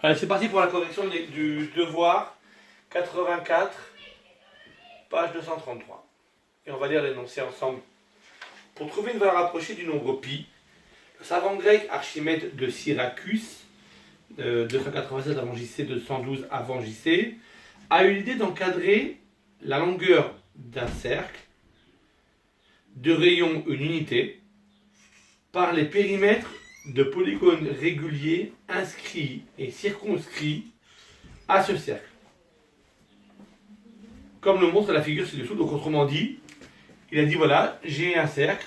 Allez, c'est parti pour la correction du devoir 84, page 233. Et on va lire l'énoncé ensemble. Pour trouver une valeur approchée du nombre pi, le savant grec Archimède de Syracuse, 287 avant JC, 212 avant JC, a eu l'idée d'encadrer la longueur d'un cercle de rayon une unité par les périmètres de polygones réguliers inscrits et circonscrits à ce cercle. Comme le montre la figure ci-dessous, donc autrement dit, il a dit voilà, j'ai un cercle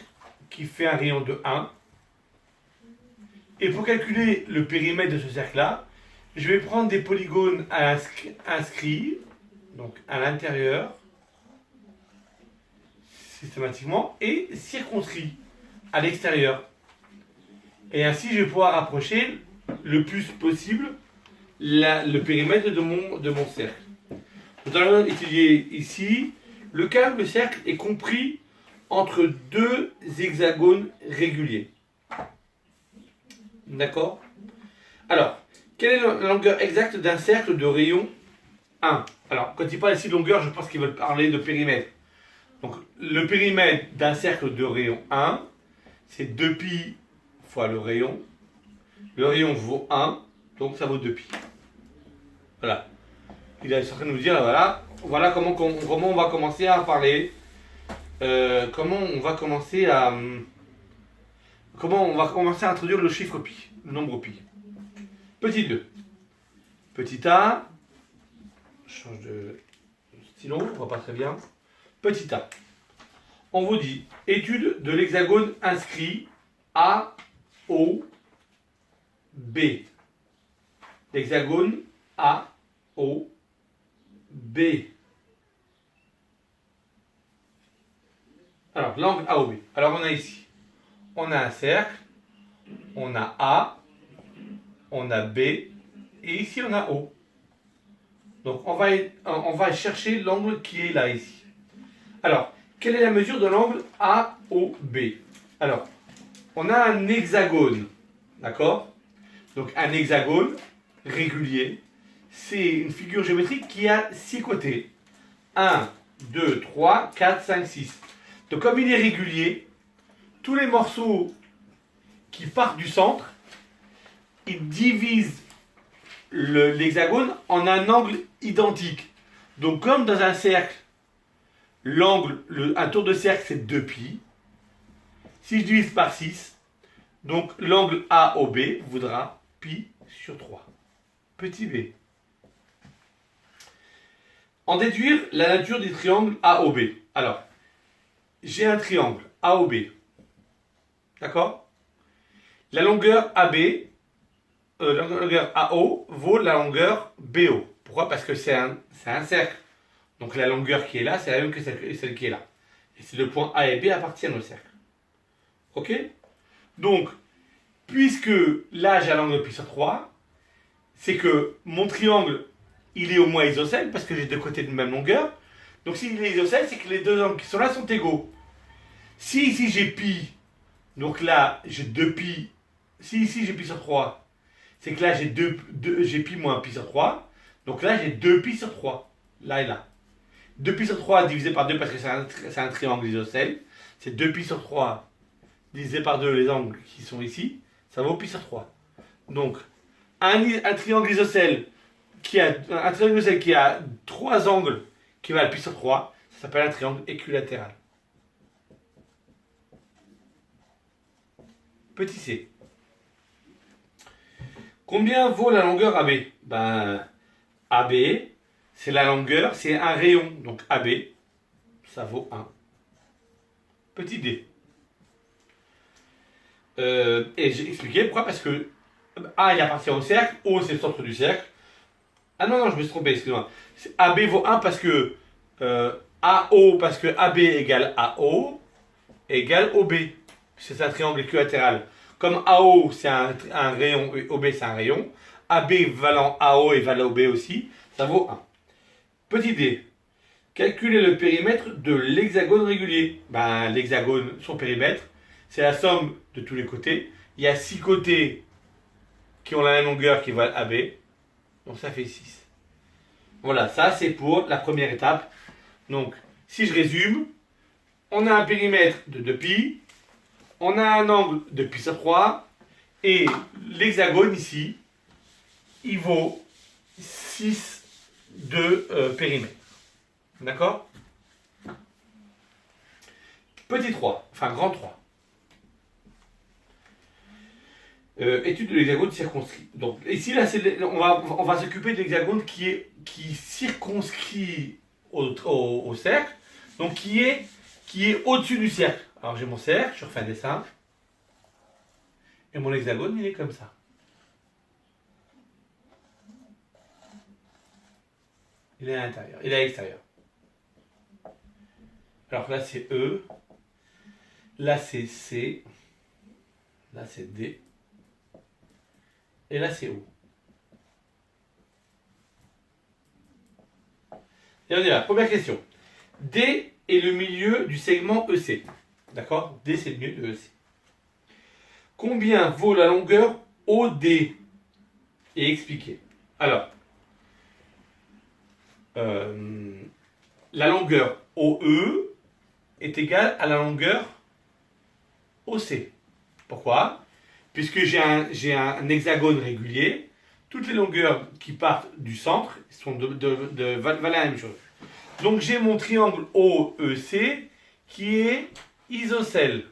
qui fait un rayon de 1. Et pour calculer le périmètre de ce cercle-là, je vais prendre des polygones inscrits, donc à l'intérieur, systématiquement, et circonscrits à l'extérieur. Et ainsi, je vais pouvoir approcher le plus possible le périmètre de mon cercle. Nous allons étudier ici le cas où le cercle est compris entre deux hexagones réguliers. D'accord? Alors, quelle est la longueur exacte d'un cercle de rayon 1? Alors, quand il parle ici de longueur, je pense qu'ils veulent parler de périmètre. Donc, le périmètre d'un cercle de rayon 1, c'est 2pi fois le rayon. Le rayon vaut 1, donc ça vaut 2pi. Voilà. Il est en train de nous dire, voilà comment on va commencer à parler. Comment on va commencer à introduire le chiffre pi, le nombre pi. Petit 2. Petit a, je change de stylo, on voit pas très bien. Petit a. On vous dit, étude de l'hexagone inscrit A, O, B. L'hexagone A, O, B. Alors, l'angle AOB. Alors, on a ici, on a un cercle, on a A, on a B, et ici, on a O. Donc, on va chercher l'angle qui est là, ici. Alors, quelle est la mesure de l'angle AOB? Alors, on a un hexagone, d'accord? Donc, un hexagone régulier, c'est une figure géométrique qui a 6 côtés. 1, 2, 3, 4, 5, 6. Donc comme il est régulier, tous les morceaux qui partent du centre, ils divisent l'hexagone en un angle identique. Donc comme dans un cercle, un tour de cercle c'est 2pi. Si je divise par 6, donc l'angle AOB vaudra pi sur 3. Petit b. En déduire la nature du triangle AOB. Alors, j'ai un triangle AOB. D'accord? La longueur AB, la longueur AO vaut la longueur BO. Pourquoi? Parce que c'est un cercle. Donc la longueur qui est là, c'est la même que celle qui est là. Et ces deux points A et B appartiennent au cercle. Ok? Donc, puisque là j'ai un angle pi sur 3, c'est que mon triangle, il est au moins isocèle, parce que j'ai deux côtés de même longueur. Donc s'il est isocèle, c'est que les deux angles qui sont là sont égaux. Si ici j'ai pi, donc là j'ai 2pi. Si ici j'ai pi sur 3, c'est que là j'ai pi moins pi sur 3. Donc là j'ai 2pi sur 3. Là et là. 2pi sur 3 divisé par 2 parce que c'est un triangle isocèle. C'est 2pi sur 3 divisé par 2 les angles qui sont ici. Ça vaut pi sur 3. Donc un triangle isocèle qui a 3 angles qui valent pi sur 3, ça s'appelle un triangle équilatéral. Petit c. Combien vaut la longueur AB? Ben, AB, c'est la longueur, c'est un rayon. Donc AB, ça vaut 1. Petit d. Et j'ai expliqué pourquoi, parce que A il appartient au cercle, O c'est le centre du cercle. Ah non, je me suis trompé, excusez-moi. AB vaut 1 parce que AO, parce que AB égale AO, égale OB. C'est un triangle équilatéral. Comme AO c'est un rayon et OB c'est un rayon, AB valant AO et valant OB aussi, ça vaut 1. Petit d. Calculer le périmètre de l'hexagone régulier. Ben, l'hexagone, son périmètre, c'est la somme de tous les côtés. Il y a 6 côtés qui ont la même longueur qui valent AB. Donc ça fait 6. Voilà, ça c'est pour la première étape. Donc, si je résume, on a un périmètre de 2π, on a un angle de π sur 3, et l'hexagone ici, il vaut 6 de périmètre. D'accord? Petit 3, enfin grand 3. Étude de l'hexagone circonscrit. Donc ici, là, on va s'occuper de l'hexagone qui circonscrit au cercle, donc qui est au-dessus du cercle. Alors j'ai mon cercle, je refais un dessin, et mon hexagone, il est comme ça. Il est à l'intérieur, il est à l'extérieur. Alors là c'est E, là c'est C, là c'est D, et là c'est O. Et on y va, première question. D est le milieu du segment EC. D'accord? D c'est le milieu de EC. Combien vaut la longueur OD? Et expliquer. Alors, la longueur OE est égale à la longueur OC. Pourquoi? Puisque j'ai un hexagone régulier, toutes les longueurs qui partent du centre sont valent la même chose. Donc j'ai mon triangle OEC qui est isocèle.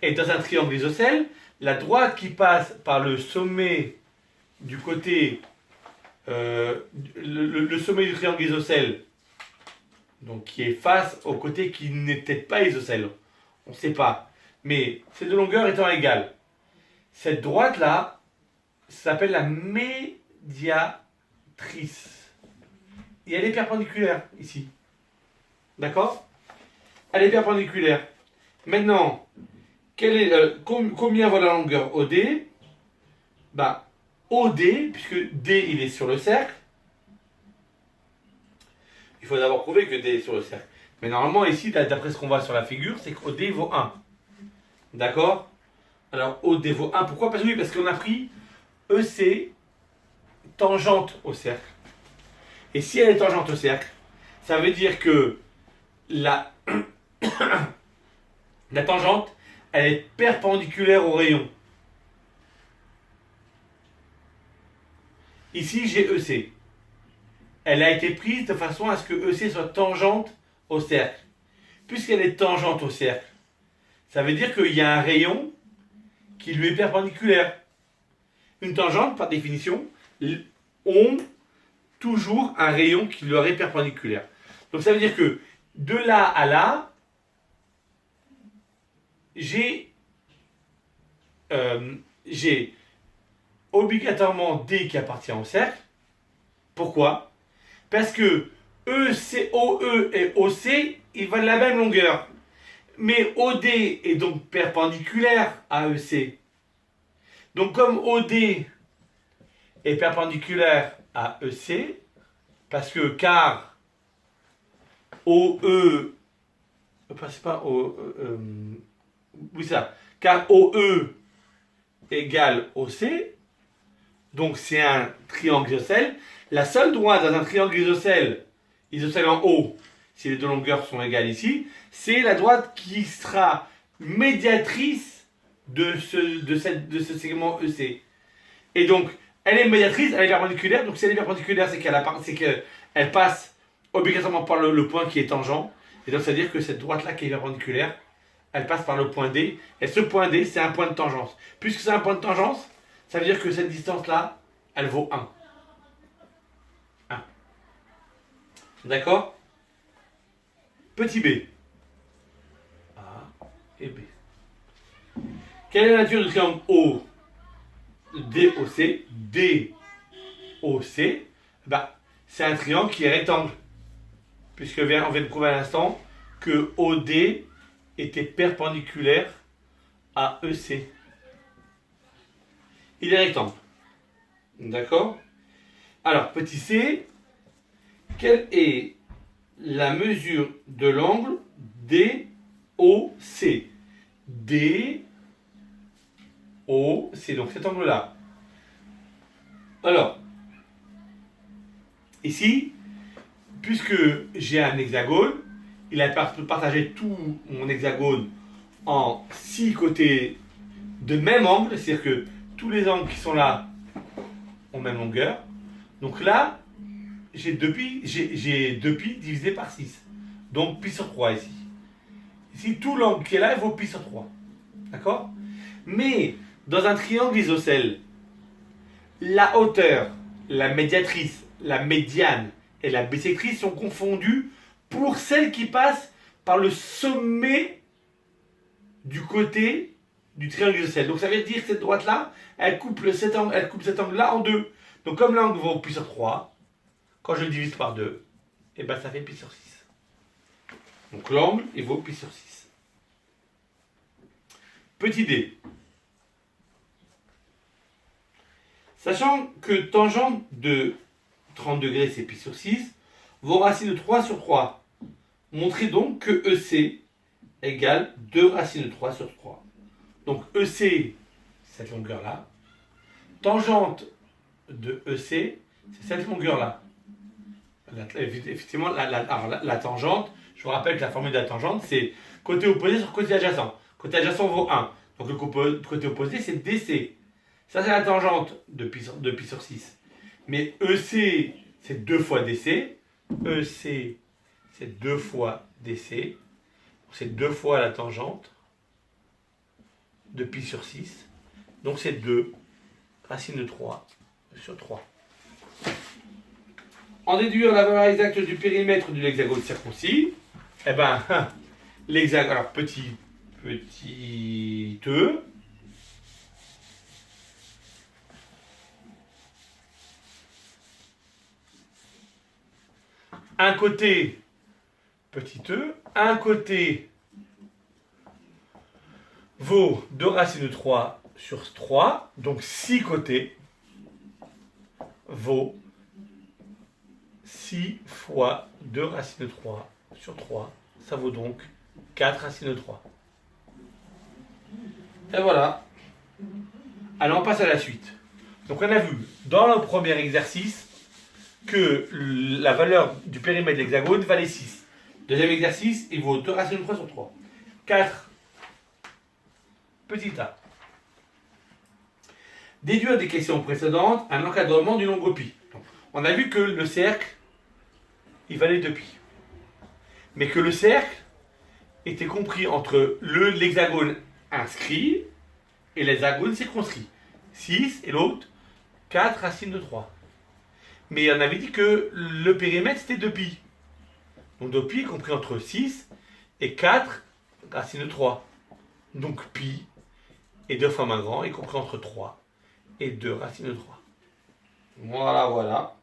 Et dans un triangle isocèle, la droite qui passe par le sommet du côté, le sommet du triangle isocèle, donc qui est face au côté qui n'est peut-être pas isocèle, on ne sait pas, mais ces deux longueurs étant égales, cette droite-là s'appelle la médiatrice. Et elle est perpendiculaire ici. D'accord? Elle est perpendiculaire. Maintenant, combien vaut la longueur OD? Bah, OD, puisque D il est sur le cercle, il faut d'abord prouver que D est sur le cercle. Mais normalement, ici, d'après ce qu'on voit sur la figure, c'est que OD vaut 1. D'accord? Alors, OD vaut 1. Pourquoi? Parce qu'on a pris EC tangente au cercle. Et si elle est tangente au cercle, ça veut dire que la tangente, elle est perpendiculaire au rayon. Ici, j'ai EC. Elle a été prise de façon à ce que EC soit tangente au cercle. Puisqu'elle est tangente au cercle, ça veut dire qu'il y a un rayon qui lui est perpendiculaire. Une tangente, par définition, ont toujours un rayon qui leur est perpendiculaire. Donc ça veut dire que de là à là, j'ai obligatoirement D qui appartient au cercle. Pourquoi? Parce que OE et OC, ils valent la même longueur. Mais OD est donc perpendiculaire à EC. Donc comme OD est perpendiculaire à EC, parce que car OE, c'est pas oui ça, car OE égale OC, donc c'est un triangle isocèle. La seule droite dans un triangle isocèle en haut, si les deux longueurs sont égales ici, c'est la droite qui sera médiatrice de ce segment EC. Et donc, elle est médiatrice, elle est perpendiculaire. Donc si elle est perpendiculaire, c'est qu'elle passe obligatoirement par le point qui est tangent. Et donc, ça veut dire que cette droite-là qui est perpendiculaire, elle passe par le point D. Et ce point D, c'est un point de tangence. Puisque c'est un point de tangence, ça veut dire que cette distance-là, elle vaut 1. 1. D'accord? Petit b. A et B. Quelle est la nature du triangle O? DOC. DOC. Bah, c'est un triangle qui est rectangle. Puisque on vient de prouver à l'instant que OD était perpendiculaire à EC. Il est rectangle. D'accord? Alors, petit c, quelle est la mesure de l'angle DOC? DOC, donc cet angle-là. Alors, ici, puisque j'ai un hexagone, il a partagé tout mon hexagone en 6 côtés de même angle, c'est-à-dire que tous les angles qui sont là ont même longueur. Donc là, j'ai 2 pi divisé par 6. Donc pi sur 3 ici. Ici, tout l'angle qui est là, il vaut pi sur 3. D'accord? Mais dans un triangle isocèle, la hauteur, la médiatrice, la médiane et la bissectrice sont confondues pour celle qui passe par le sommet du côté du triangle isocèle. Donc ça veut dire que cette droite-là, elle coupe cet angle-là en deux. Donc comme l'angle vaut pi sur 3, quand je le divise par 2, et ben ça fait pi sur 6. Donc l'angle, il vaut pi sur 6. Petit d. Sachant que tangente de 30 degrés, c'est pi sur 6, vos racines de 3 sur 3. Montrez donc que EC égale 2 racines de 3 sur 3. Donc EC, cette longueur-là. Tangente de EC, c'est cette longueur-là. Effectivement, la tangente, je vous rappelle que la formule de la tangente, c'est côté opposé sur côté adjacent. Côté adjacent vaut 1. Donc le côté opposé, c'est DC. Ça, c'est la tangente de pi sur 6. Mais EC, c'est 2 fois DC. EC, c'est 2 fois DC. C'est 2 fois la tangente de pi sur 6. Donc c'est 2 racine de 3 sur 3. En déduire la valeur exacte du périmètre de l'hexagone circoncis, eh ben, l'hexagone, alors petit e, un côté petit e, un côté vaut 2 racines de 3 sur 3, donc 6 côtés vaut 6 fois 2 racines de 3 sur 3, ça vaut donc 4 racines de 3. Et voilà. Alors on passe à la suite. Donc on a vu dans le premier exercice que la valeur du périmètre de l'hexagone valait 6. Deuxième exercice, il vaut 2 racines de 3 sur 3. 4. Petit a. Déduire des questions précédentes un encadrement du nombre pi. Donc, on a vu que le cercle, il valait 2 pi. Mais que le cercle était compris entre l'hexagone inscrit et l'hexagone circonscrit. 6 et l'autre, 4 racines de 3. Mais on avait dit que le périmètre c'était 2 pi. Donc 2 pi est compris entre 6 et 4 racines de 3. Donc pi est 2 fois moins grand, est compris entre 3 et 2 racines de 3. Voilà, voilà.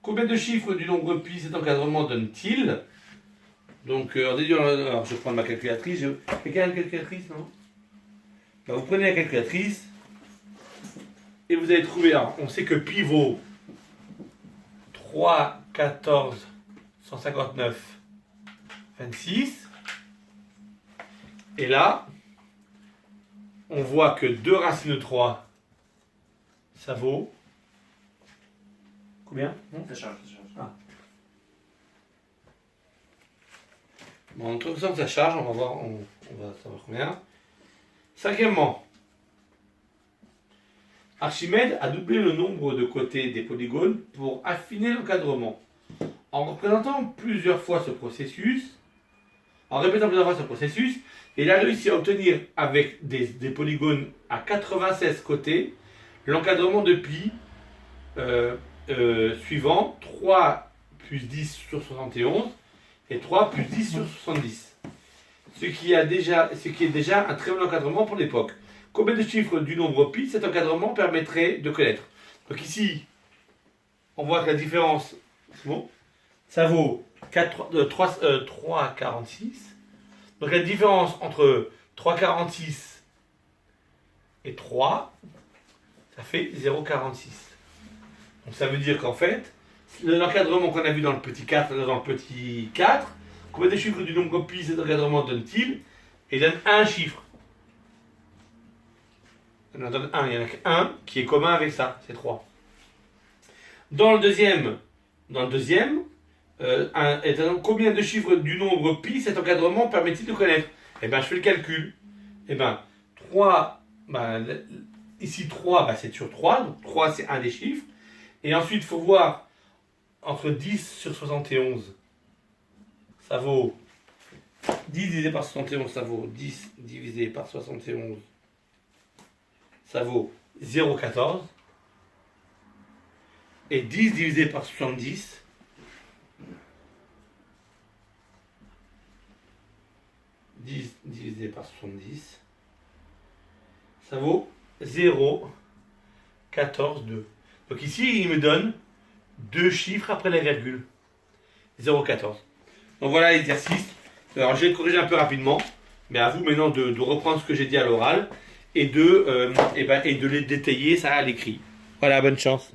Combien de chiffres du nombre pi cet encadrement donne-t-il? Donc, alors, je prends ma calculatrice. Quelqu'un a une calculatrice, non? Ben, vous prenez la calculatrice et vous allez trouver. Alors, on sait que pi vaut 3, 14, 159, 26. Et là, on voit que 2 racines de 3, ça vaut. Combien? Ça charge. Ah. Bon, en tout ça charge, on va voir, on va savoir combien. Cinquièmement, Archimède a doublé le nombre de côtés des polygones pour affiner l'encadrement. En répétant plusieurs fois ce processus, il a réussi à obtenir avec des polygones à 96 côtés l'encadrement de pi suivant 3 plus 10 sur 71 et 3 plus 10 sur 70. Ce qui est déjà un très bon encadrement pour l'époque. Combien de chiffres du nombre pi cet encadrement permettrait de connaître? Donc ici, on voit que la différence, c'est bon, ça vaut 3,46. Donc la différence entre 3,46 et 3, ça fait 0,46. Donc ça veut dire qu'en fait, l'encadrement qu'on a vu dans le petit 4, combien de chiffres du nombre pi cet encadrement donne-t-il? Il donne un chiffre. Elle en donne 1. Il n'y en a qu'un qui est commun avec ça, c'est 3. Dans le deuxième, combien de chiffres du nombre pi cet encadrement permet-il de connaître? Eh bien, je fais le calcul. Eh bien, 3, ici 3, c'est sur 3, donc 3 c'est un des chiffres. Et ensuite, il faut voir entre 10 sur 71, ça vaut 10 divisé par 71, ça vaut 10 divisé par 71, ça vaut 0,14. Et 10 divisé par 70, ça vaut 0,142. Donc ici, il me donne deux chiffres après la virgule. 0,14. Donc voilà l'exercice. Alors je vais corriger un peu rapidement, mais à vous maintenant de reprendre ce que j'ai dit à l'oral et de les détailler ça à l'écrit. Voilà, bonne chance.